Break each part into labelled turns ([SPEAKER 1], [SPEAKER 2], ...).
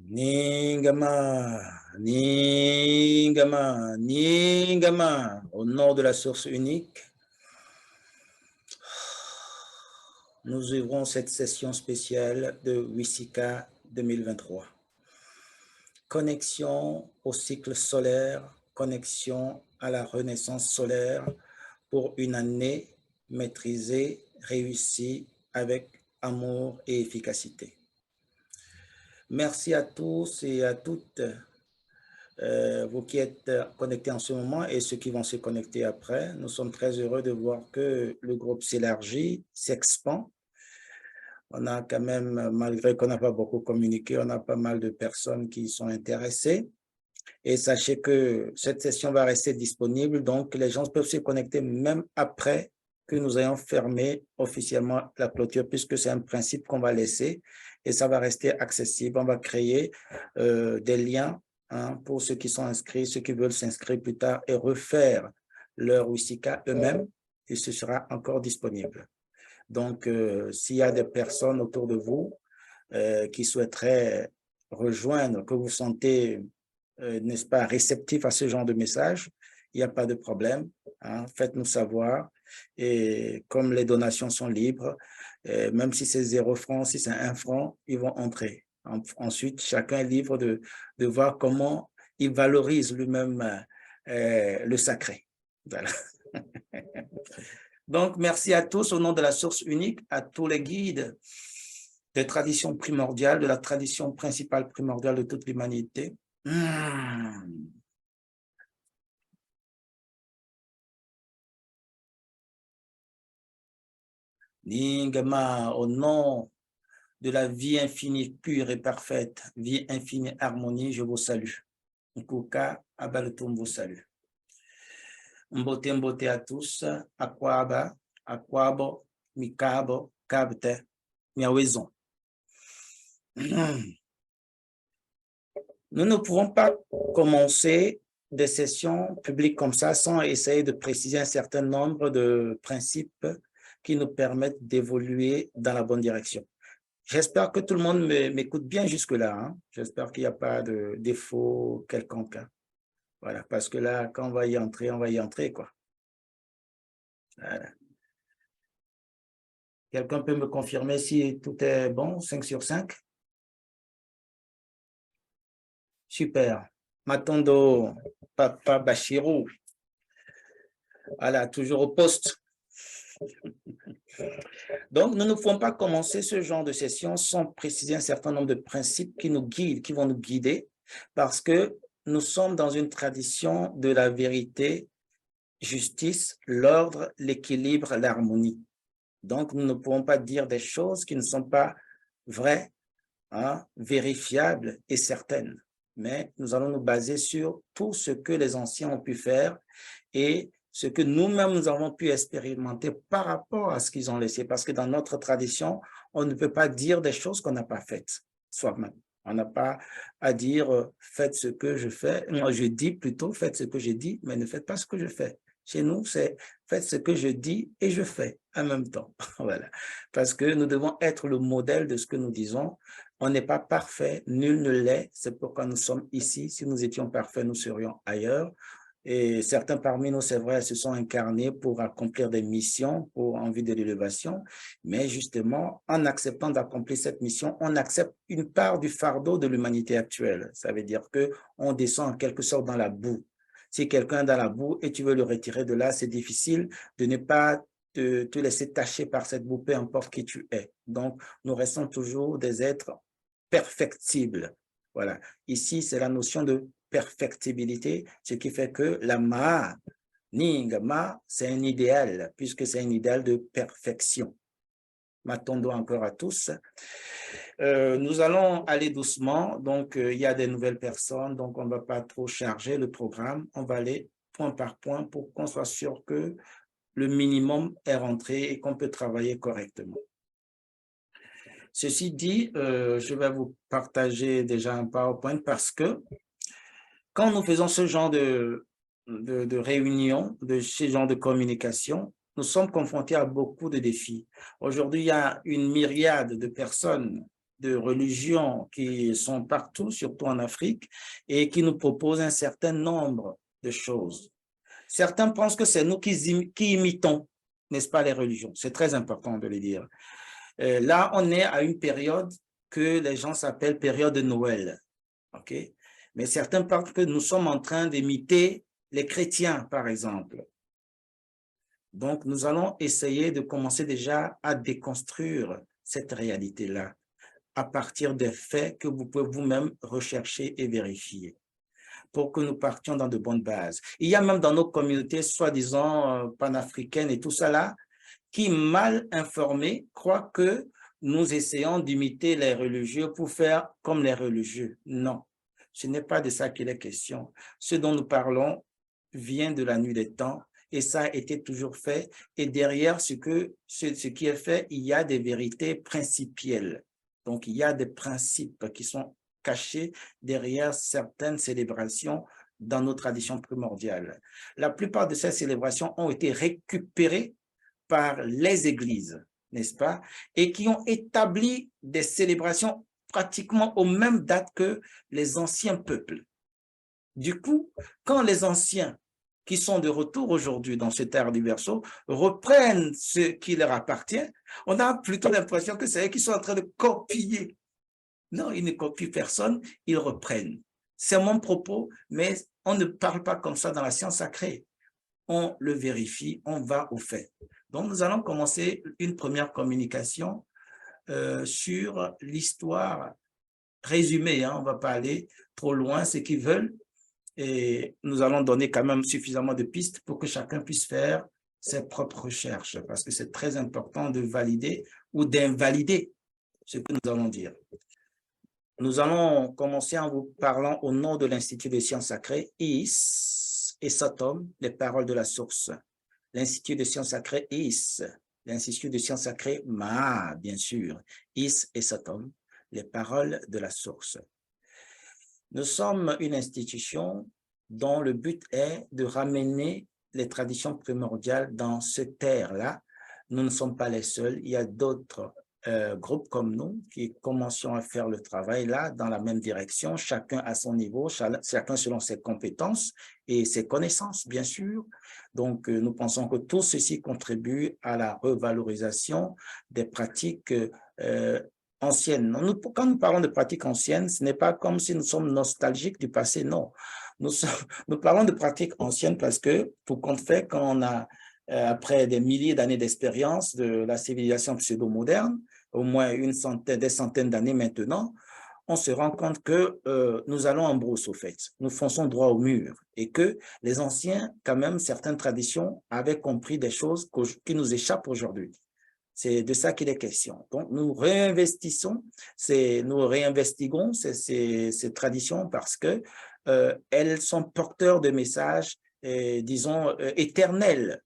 [SPEAKER 1] Ningama, Ningama, Ningama, au nom de la source unique, nous ouvrons cette session spéciale de Wisika 2023. Connexion au cycle solaire, connexion à la renaissance solaire pour une année maîtrisée, réussie avec amour et efficacité. Merci à tous et à toutes, vous qui êtes connectés en ce moment et ceux qui vont se connecter après. Nous sommes très heureux de voir que le groupe s'élargit, s'expand. On a quand même, malgré qu'on n'a pas beaucoup communiqué, on a pas mal de personnes qui sont intéressées. Et sachez que cette session va rester disponible, donc les gens peuvent se connecter même après que nous ayons fermé officiellement la clôture, puisque c'est un principe qu'on va laisser et ça va rester accessible. On va créer des liens pour ceux qui sont inscrits, ceux qui veulent s'inscrire plus tard et refaire leur Wisika eux-mêmes, et ce sera encore disponible. Donc, s'il y a des personnes autour de vous qui souhaiteraient rejoindre, que vous sentez, n'est-ce pas, réceptif à ce genre de message, il n'y a pas de problème. Faites-nous savoir. Et comme les donations sont libres, même si c'est 0 franc, si c'est 1 franc, ils vont entrer. Ensuite, chacun est libre de voir comment il valorise lui-même le sacré. Voilà. Donc, merci à tous au nom de la source unique, à tous les guides des traditions primordiales, de la tradition principale primordiale de toute l'humanité. Ningama, au nom de la vie infinie, pure et parfaite, vie infinie, harmonie, je vous salue. Nkuka, Abalotum vous salue. Mbote mbote à tous, Akwaba, Akwabo, Mikabo, Kabte, Miaweson. Nous ne pouvons pas commencer des sessions publiques comme ça sans essayer de préciser un certain nombre de principes qui nous permettent d'évoluer dans la bonne direction. J'espère que tout le monde m'écoute bien jusque-là. J'espère qu'il n'y a pas de défaut quelconque. Voilà, parce que là, quand on va y entrer, quoi. Voilà. Quelqu'un peut me confirmer si tout est bon, 5 sur 5? Super. Matondo, Papa Bachirou. Voilà, toujours au poste. Donc, nous ne pouvons pas commencer ce genre de session sans préciser un certain nombre de principes qui nous guident, qui vont nous guider, parce que nous sommes dans une tradition de la vérité, justice, l'ordre, l'équilibre, l'harmonie. Donc, nous ne pouvons pas dire des choses qui ne sont pas vraies, vérifiables et certaines. Mais nous allons nous baser sur tout ce que les anciens ont pu faire et ce que nous-mêmes nous avons pu expérimenter par rapport à ce qu'ils ont laissé. Parce que dans notre tradition, on ne peut pas dire des choses qu'on n'a pas faites soi-même. On n'a pas à dire faites ce que je fais. Moi, je dis plutôt faites ce que je dis, mais ne faites pas ce que je fais. Chez nous, c'est faites ce que je dis et je fais en même temps. Voilà. Parce que nous devons être le modèle de ce que nous disons. On n'est pas parfait, nul ne l'est. C'est pourquoi nous sommes ici. Si nous étions parfaits, nous serions ailleurs. Et certains parmi nous, c'est vrai, se sont incarnés pour accomplir des missions, en vue de l'élévation. Mais justement, en acceptant d'accomplir cette mission, on accepte une part du fardeau de l'humanité actuelle. Ça veut dire qu'on descend en quelque sorte dans la boue. Si quelqu'un est dans la boue et tu veux le retirer de là, c'est difficile de ne pas te laisser tacher par cette boue, peu importe qui tu es. Donc, nous restons toujours des êtres perfectibles. Voilà. Ici, c'est la notion de perfectibilité, ce qui fait que la Ma, Ningma, c'est un idéal, puisque c'est un idéal de perfection. M'attendons encore à tous. Nous allons aller doucement, donc il y a des nouvelles personnes, donc on ne va pas trop charger le programme, on va aller point par point pour qu'on soit sûr que le minimum est rentré et qu'on peut travailler correctement. Ceci dit, je vais vous partager déjà un PowerPoint parce que quand nous faisons ce genre de réunion, de ce genre de communication, nous sommes confrontés à beaucoup de défis. Aujourd'hui, il y a une myriade de personnes de religions qui sont partout, surtout en Afrique, et qui nous proposent un certain nombre de choses. Certains pensent que c'est nous qui imitons, n'est-ce pas, les religions. C'est très important de le dire. Là, on est à une période que les gens s'appellent période de Noël. OK? Mais certains parlent que nous sommes en train d'imiter les chrétiens, par exemple. Donc, nous allons essayer de commencer déjà à déconstruire cette réalité-là à partir des faits que vous pouvez vous-même rechercher et vérifier pour que nous partions dans de bonnes bases. Il y a même dans nos communautés, soi-disant panafricaines et tout ça là, qui, mal informés, croient que nous essayons d'imiter les religieux pour faire comme les religieux. Non, ce n'est pas de ça qu'il est question. Ce dont nous parlons vient de la nuit des temps et ça a été toujours fait. Et derrière ce qui est fait, il y a des vérités principielles. Donc, il y a des principes qui sont cachés derrière certaines célébrations dans nos traditions primordiales. La plupart de ces célébrations ont été récupérées par les églises, n'est-ce pas, et qui ont établi des célébrations pratiquement aux mêmes dates que les anciens peuples. Du coup, quand les anciens qui sont de retour aujourd'hui dans cette ère du berceau reprennent ce qui leur appartient, on a plutôt l'impression que c'est eux qui sont en train de copier. Non, ils ne copient personne, ils reprennent. C'est mon propos, mais on ne parle pas comme ça dans la science sacrée. On le vérifie, on va au fait. Donc, nous allons commencer une première communication sur l'histoire résumée. On ne va pas aller trop loin, ce qu'ils veulent. Et nous allons donner quand même suffisamment de pistes pour que chacun puisse faire ses propres recherches, parce que c'est très important de valider ou d'invalider ce que nous allons dire. Nous allons commencer en vous parlant au nom de l'Institut des sciences sacrées, IS, et Satom, les paroles de la source. L'Institut de sciences sacrées, IS. L'Institut de sciences sacrées, MA, bien sûr. IS et Satom, les paroles de la source. Nous sommes une institution dont le but est de ramener les traditions primordiales dans cette terre-là. Nous ne sommes pas les seuls, il y a d'autres groupes comme nous qui commençons à faire le travail là dans la même direction, chacun à son niveau, chacun selon ses compétences et ses connaissances, bien sûr. Donc, nous pensons que tout ceci contribue à la revalorisation des pratiques anciennes. Quand nous parlons de pratiques anciennes, ce n'est pas comme si nous sommes nostalgiques du passé, non. Nous parlons de pratiques anciennes parce que, tout compte fait, quand on a, après des milliers d'années d'expérience de la civilisation pseudo-moderne, au moins des centaines d'années maintenant, on se rend compte que nous allons en brousse au fait, nous fonçons droit au mur et que les anciens, quand même, certaines traditions avaient compris des choses qui nous échappent aujourd'hui. C'est de ça qu'il est question. Donc, nous réinvestissons, nous réinvestigons ces traditions parce que elles sont porteurs de messages, disons, éternels,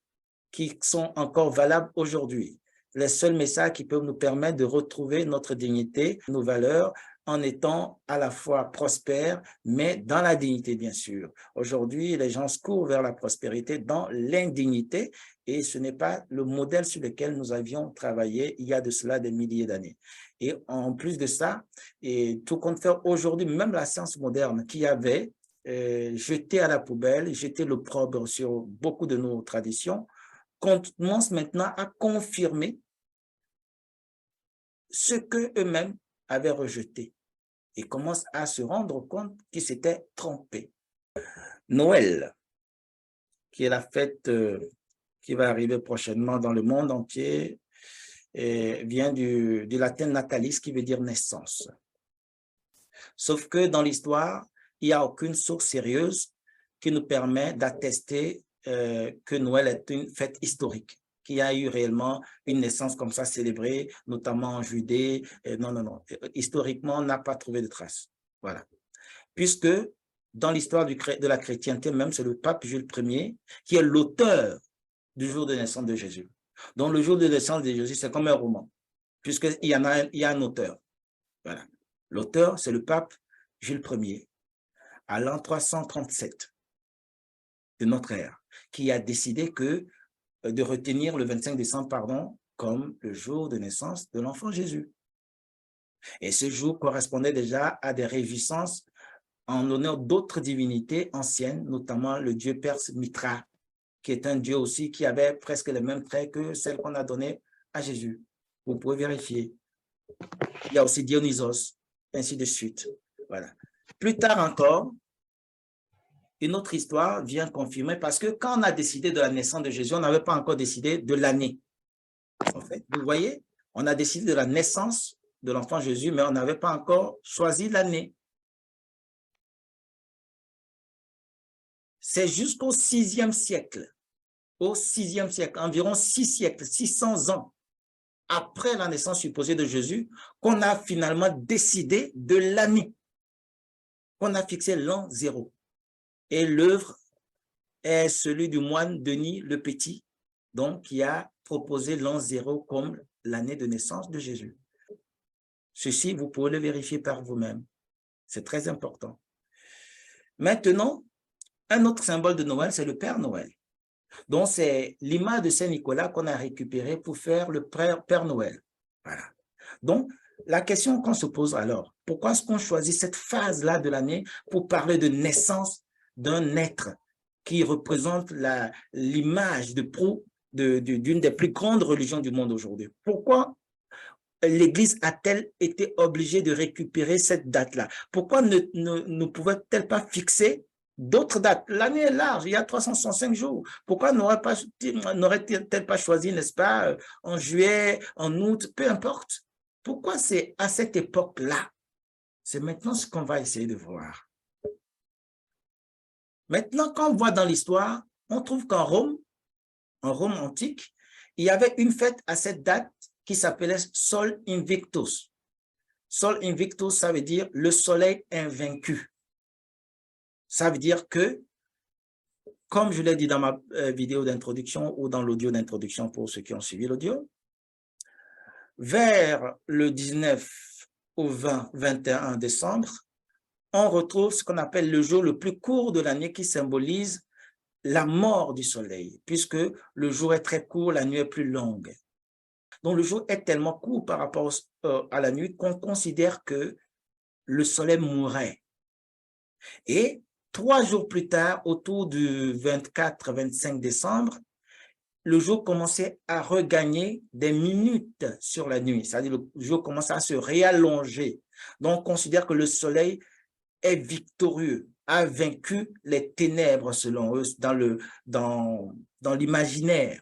[SPEAKER 1] qui sont encore valables aujourd'hui. Les seuls messages qui peuvent nous permettre de retrouver notre dignité, nos valeurs, en étant à la fois prospères, mais dans la dignité, bien sûr. Aujourd'hui, les gens se courent vers la prospérité dans l'indignité, et ce n'est pas le modèle sur lequel nous avions travaillé il y a de cela des milliers d'années. Et en plus de ça, et tout compte fait aujourd'hui, même la science moderne qui avait jeté à la poubelle, jeté l'opprobre sur beaucoup de nos traditions, commence maintenant à confirmer ce qu'eux-mêmes avaient rejeté et commencent à se rendre compte qu'ils s'étaient trompés. Noël, qui est la fête qui va arriver prochainement dans le monde entier, vient du latin natalis, qui veut dire naissance. Sauf que dans l'histoire, il n'y a aucune source sérieuse qui nous permet d'attester que Noël est une fête historique, qu'il y a eu réellement une naissance comme ça célébrée, notamment en Judée. Non, non, non. Historiquement, on n'a pas trouvé de traces. Voilà. Puisque dans l'histoire de la chrétienté même, c'est le pape Jules Ier qui est l'auteur du jour de naissance de Jésus. Donc, le jour de naissance de Jésus, c'est comme un roman, puisqu'il y a un auteur. Voilà. L'auteur, c'est le pape Jules Ier, à l'an 337 de notre ère, qui a décidé de retenir le 25 décembre, pardon, comme le jour de naissance de l'enfant Jésus. Et ce jour correspondait déjà à des réjouissances en honneur d'autres divinités anciennes, notamment le dieu perse Mitra, qui est un dieu aussi qui avait presque les mêmes traits que celle qu'on a donnée à Jésus. Vous pouvez vérifier. Il y a aussi Dionysos, ainsi de suite. Voilà. Plus tard encore, une autre histoire vient confirmer, parce que quand on a décidé de la naissance de Jésus, on n'avait pas encore décidé de l'année. En fait, vous voyez, on a décidé de la naissance de l'enfant Jésus, mais on n'avait pas encore choisi l'année. C'est jusqu'au 6e siècle, environ 6 siècles, 600 ans après la naissance supposée de Jésus, qu'on a finalement décidé de l'année, qu'on a fixé l'an 0. Et l'œuvre est celui du moine Denis le Petit, donc qui a proposé l'an 0 comme l'année de naissance de Jésus. Ceci, vous pouvez le vérifier par vous-même. C'est très important. Maintenant, un autre symbole de Noël, c'est le Père Noël. Donc, c'est l'image de Saint-Nicolas qu'on a récupérée pour faire le Père Noël. Voilà. Donc, la question qu'on se pose alors, pourquoi est-ce qu'on choisit cette phase-là de l'année pour parler de naissance d'un être qui représente l'image de proue d'une des plus grandes religions du monde aujourd'hui? Pourquoi l'Église a-t-elle été obligée de récupérer cette date-là? Pourquoi ne pouvait-elle pas fixer d'autres dates? L'année est large, il y a 365 jours. Pourquoi n'aurait-elle pas choisi, n'est-ce pas, en juillet, en août, peu importe? Pourquoi c'est à cette époque-là? C'est maintenant ce qu'on va essayer de voir. Maintenant, quand on voit dans l'histoire, on trouve qu'en Rome antique, il y avait une fête à cette date qui s'appelait Sol Invictus. Sol Invictus, ça veut dire le soleil invaincu. Ça veut dire que, comme je l'ai dit dans ma vidéo d'introduction ou dans l'audio d'introduction pour ceux qui ont suivi l'audio, vers le 19 au 21 décembre, on retrouve ce qu'on appelle le jour le plus court de l'année qui symbolise la mort du soleil, puisque le jour est très court, la nuit est plus longue. Donc, le jour est tellement court par rapport à la nuit qu'on considère que le soleil mourrait. Et 3 jours plus tard, autour du 24-25 décembre, le jour commençait à regagner des minutes sur la nuit. C'est-à-dire le jour commençait à se réallonger. Donc, on considère que le soleil est victorieux, a vaincu les ténèbres, selon eux, dans l'imaginaire,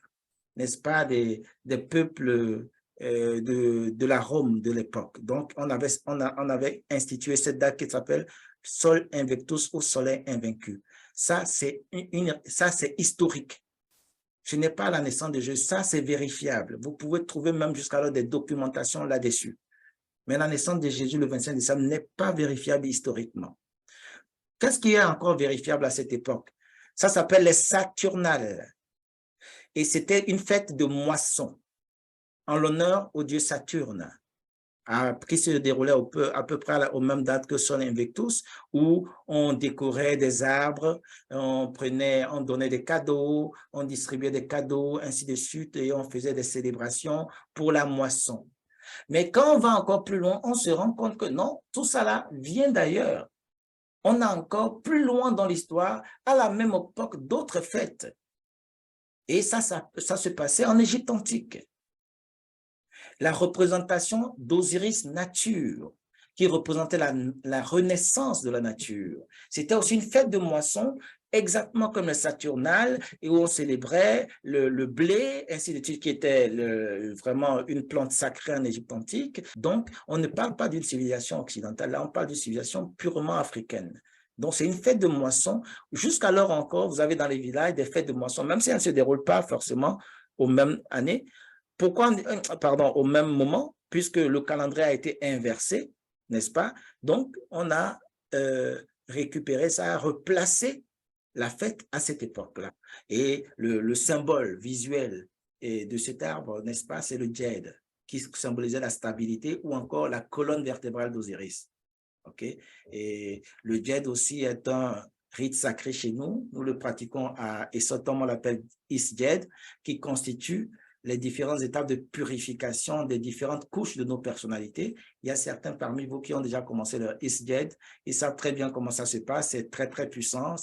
[SPEAKER 1] n'est-ce pas, des peuples de la Rome de l'époque. Donc, on avait institué cette date qui s'appelle Sol Invictus ou Soleil invaincu. Ça, c'est historique. Ce n'est pas la naissance de Jésus, ça, c'est vérifiable. Vous pouvez trouver même jusqu'alors des documentations là-dessus. Mais la naissance de Jésus le 25 décembre n'est pas vérifiable historiquement. Qu'est-ce qui est encore vérifiable à cette époque? Ça s'appelle les Saturnales. Et c'était une fête de moisson en l'honneur au dieu Saturne, qui se déroulait à peu près aux mêmes dates que Sol Invictus, où on décorait des arbres, on donnait des cadeaux, on distribuait des cadeaux, ainsi de suite, et on faisait des célébrations pour la moisson. Mais quand on va encore plus loin, on se rend compte que non, tout ça là vient d'ailleurs. On a encore plus loin dans l'histoire, à la même époque, d'autres fêtes. Et ça se passait en Égypte antique. La représentation d'Osiris nature, qui représentait la renaissance de la nature. C'était aussi une fête de moisson, exactement comme le Saturnal, et où on célébrait le blé, ainsi de suite, qui était vraiment une plante sacrée en Égypte antique. Donc, on ne parle pas d'une civilisation occidentale, là, on parle d'une civilisation purement africaine. Donc, c'est une fête de moisson. Jusqu'alors encore, vous avez dans les villages des fêtes de moisson, même si elles ne se déroulent pas forcément aux mêmes années. Pourquoi, au même moment, puisque le calendrier a été inversé, n'est-ce pas? Donc, on a récupéré ça, replacé la fête à cette époque-là. Et le symbole visuel de cet arbre, n'est-ce pas, c'est le djed, qui symbolisait la stabilité, ou encore la colonne vertébrale d'Osiris. Okay? Et le djed aussi est un rite sacré chez nous. Nous le pratiquons à Essotom, on l'appelle Isdjed, qui constitue les différentes étapes de purification des différentes couches de nos personnalités. Il y a certains parmi vous qui ont déjà commencé leur ISJED. Ils savent très bien comment ça se passe. C'est très, très puissant.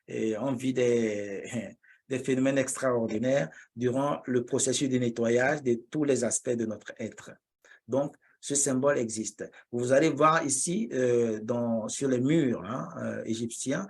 [SPEAKER 1] Et on vit des phénomènes extraordinaires durant le processus de nettoyage de tous les aspects de notre être. Donc, ce symbole existe. Vous allez voir ici, sur les murs égyptiens,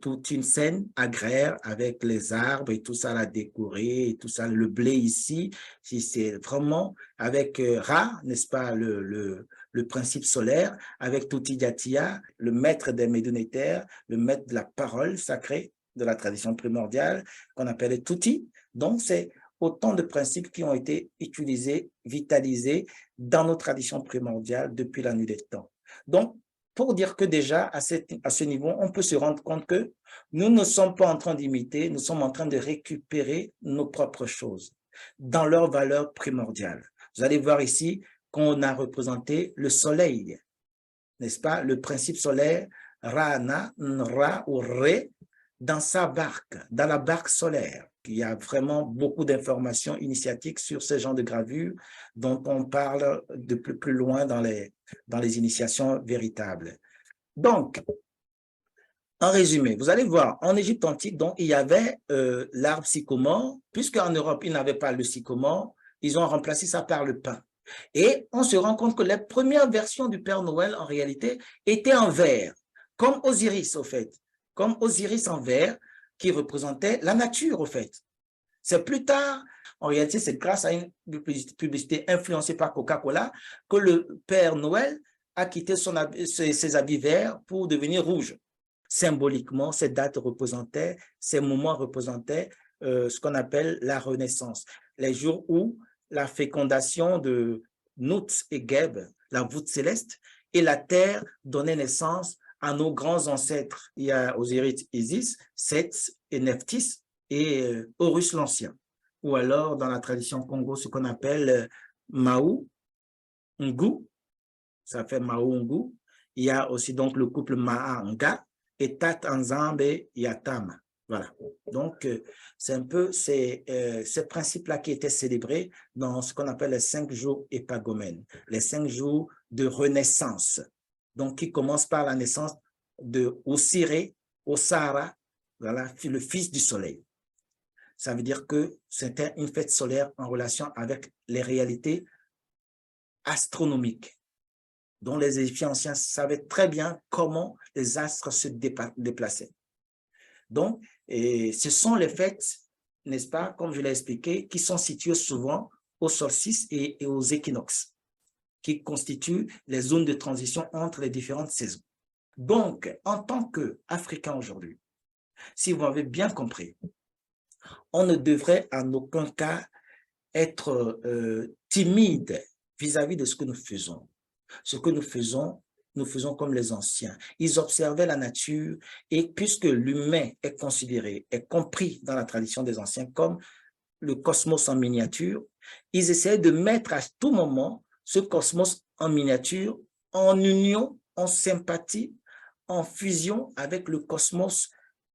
[SPEAKER 1] toute une scène agraire avec les arbres et tout ça là décoré, et tout ça, le blé ici, c'est vraiment avec Ra, n'est-ce pas, le principe solaire, avec Toutigatia, le maître des Médonnétaires, le maître de la parole sacrée de la tradition primordiale, qu'on appelle Touti. Donc, c'est autant de principes qui ont été utilisés, vitalisés dans nos traditions primordiales depuis la nuit des temps. Donc, pour dire que déjà, à ce niveau, on peut se rendre compte que nous ne sommes pas en train d'imiter, nous sommes en train de récupérer nos propres choses dans leur valeur primordiale. Vous allez voir ici qu'on a représenté le soleil, n'est-ce pas? Le principe solaire, Rana, Nra ou Re, dans sa barque, dans la barque solaire. Il y a vraiment beaucoup d'informations initiatiques sur ce genre de gravure dont on parle de plus loin dans les initiations véritables. Donc, en résumé, vous allez voir, en Égypte antique, donc, il y avait l'arbre sycomore, puisqu'en Europe, ils n'avaient pas le sycomore, ils ont remplacé ça par le pin. Et on se rend compte que les premières versions du Père Noël, en réalité, étaient en verre, comme Osiris, au fait. Comme Osiris en verre, qui représentait la nature, au fait. C'est plus tard, en réalité, c'est grâce à une publicité influencée par Coca-Cola que le Père Noël a quitté ses habits verts pour devenir rouge. Symboliquement, ces dates représentaient, ces moments représentaient ce qu'on appelle la Renaissance. Les jours où la fécondation de Nout et Geb, la voûte céleste, et la terre donnait naissance à nos grands ancêtres. Il y a Osiris, Isis, Seth et Nephthys et Horus l'Ancien. Ou alors, dans la tradition Congo, ce qu'on appelle Maou Ngu, ça fait Maou Ngu. Il y a aussi donc le couple Maa-Nga et Tat-Anzambe Yatam. Voilà. Donc, c'est un peu ces principes-là qui étaient célébrés dans ce qu'on appelle les 5 jours épagomènes, les 5 jours de renaissance. Donc, qui commence par la naissance de Osiré, Osara, voilà, le fils du soleil. Ça veut dire que c'était une fête solaire en relation avec les réalités astronomiques, dont les Égyptiens anciens savaient très bien comment les astres se déplaçaient. Donc, ce sont les fêtes, n'est-ce pas, comme je l'ai expliqué, qui sont situées souvent au solstice et aux équinoxes, qui constituent les zones de transition entre les différentes saisons. Donc, en tant qu'Africains aujourd'hui, si vous avez bien compris, on ne devrait en aucun cas être timide vis-à-vis de ce que nous faisons. Ce que nous faisons comme les anciens. Ils observaient la nature et puisque l'humain est considéré, est compris dans la tradition des anciens comme le cosmos en miniature, ils essayaient de mettre à tout moment ce cosmos en miniature en union, en sympathie, en fusion avec le cosmos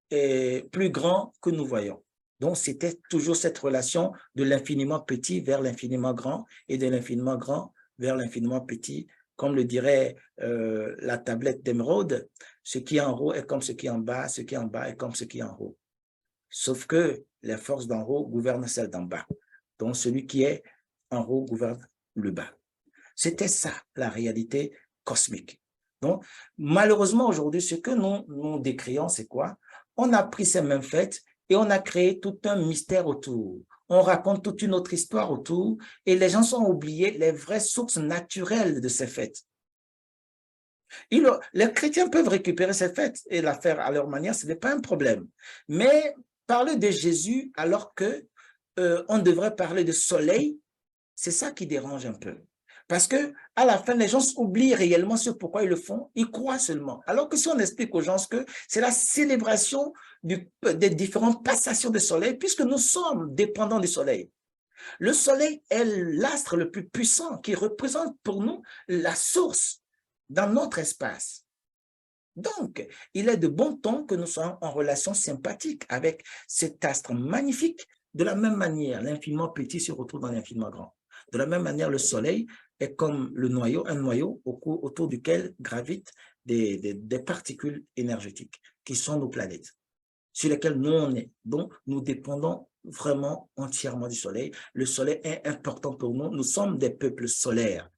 [SPEAKER 1] plus grand que nous voyons. Donc, c'était toujours cette relation de l'infiniment petit vers l'infiniment grand et de l'infiniment grand vers l'infiniment petit. Comme le dirait la tablette d'émeraude, ce qui est en haut est comme ce qui est en bas, ce qui est en bas est comme ce qui est en haut. Sauf que les forces d'en haut gouvernent celles d'en bas. Donc, celui qui est en haut gouverne le bas. C'était ça, la réalité cosmique. Donc, malheureusement, aujourd'hui, ce que nous décrions, c'est quoi? On a pris ces mêmes fêtes et on a créé tout un mystère autour. On raconte toute une autre histoire autour et les gens ont oublié les vraies sources naturelles de ces fêtes. Les chrétiens peuvent récupérer ces fêtes et la faire à leur manière, ce n'est pas un problème. Mais parler de Jésus alors que on devrait parler de soleil, c'est ça qui dérange un peu. Parce que à la fin, les gens oublient réellement ce pourquoi ils le font, ils croient seulement. Alors que si on explique aux gens que c'est la célébration des différentes passations de soleil, puisque nous sommes dépendants du soleil. Le soleil est l'astre le plus puissant qui représente pour nous la source dans notre espace. Donc, il est de bon ton que nous soyons en relation sympathique avec cet astre magnifique De la même manière, l'infiniment petit se retrouve dans l'infiniment grand. De la même manière, le soleil est comme le noyau, un noyau autour duquel gravitent des particules énergétiques qui sont nos planètes, sur lesquelles nous on est. Donc, nous dépendons vraiment entièrement du soleil. Le soleil est important pour nous. Nous sommes des peuples solaires.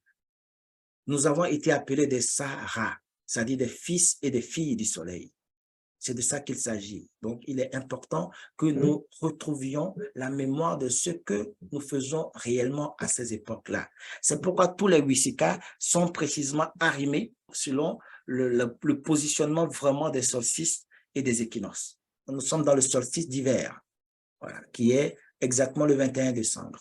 [SPEAKER 1] Nous avons été appelés des Sahara, c'est-à-dire des fils et des filles du soleil. C'est de ça qu'il s'agit. Donc, il est important que nous retrouvions la mémoire de ce que nous faisons réellement à ces époques-là. C'est pourquoi tous les Wissika sont précisément arrimés selon le positionnement vraiment des solstices et des équinoxes. Nous sommes dans le solstice d'hiver, voilà, qui est exactement le 21 décembre.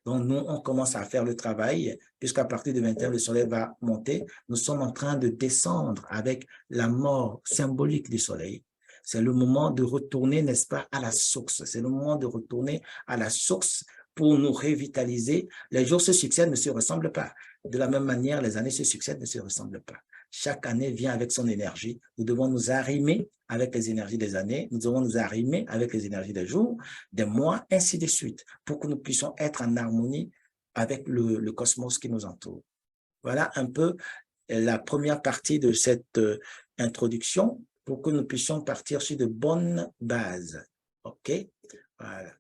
[SPEAKER 1] Donc, nous, on commence à faire le travail, puisqu'à partir du 21, le soleil va monter. Nous sommes en train de descendre avec la mort symbolique du soleil. C'est le moment de retourner, n'est-ce pas, à la source. C'est le moment de retourner à la source pour nous revitaliser. Les jours se succèdent, ne se ressemblent pas. De la même manière, les années se succèdent, ne se ressemblent pas. Chaque année vient avec son énergie. Nous devons nous arrimer avec les énergies des années. Nous devons nous arrimer avec les énergies des jours, des mois, ainsi de suite, pour que nous puissions être en harmonie avec le cosmos qui nous entoure. Voilà un peu la première partie de cette introduction pour que nous puissions partir sur de bonnes bases. OK? Voilà.